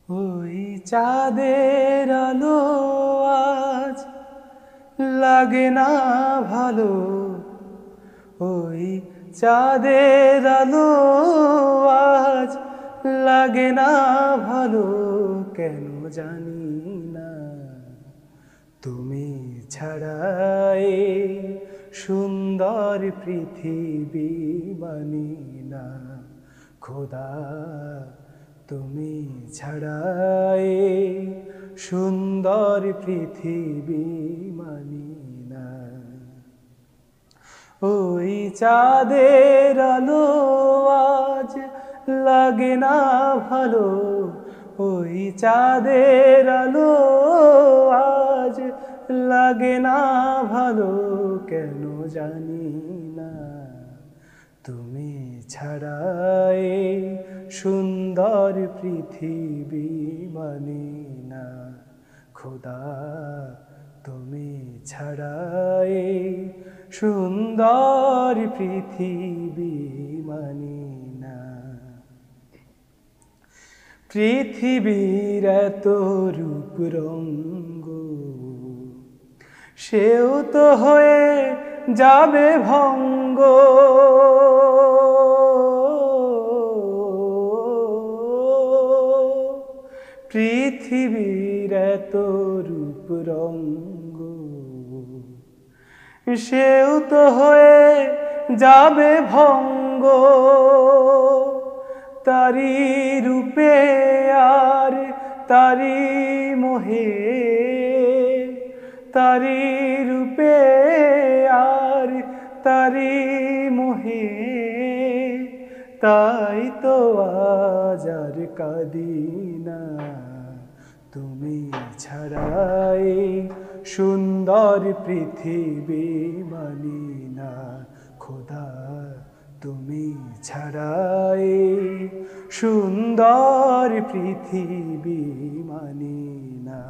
ওই চাঁদের আলো আজ লাগে না ভালো, ওই চাঁদের আলো আজ লাগে না ভালো, কেন জানি না। তুমি ছাড়া এই সুন্দর পৃথিবী মানি না খোদা, তুমি ছাড়া এই সুন্দর পৃথিবী মানি না। ওই চাঁদের আলো আজ লাগে না ভালো, ওই চাঁদের আলো আজ লাগে না ভালো, কেন জানি না। তুমি ছাড়া এই সুন্দর পৃথিবী মানি না খোদা, তুমি ছাড়া এই সুন্দর পৃথিবী মানি না। পৃথিবীর এত রূপ রঙ্গ, সেও তো হয়ে যাবে ভঙ্গ। পৃথিবীর এত রূপ রঙ্গ, সেও তো হয়ে যাবে ভঙ্গ। তারি রূপে আর তারি মোহে, তারি রূপে আর তারি মোহে, তাই তো আজ আর কাঁদি না। তুমি ছাড়াই সুন্দর পৃথিবী মানি না খোদা, তুমি ছাড়াই সুন্দর পৃথিবী মানি না।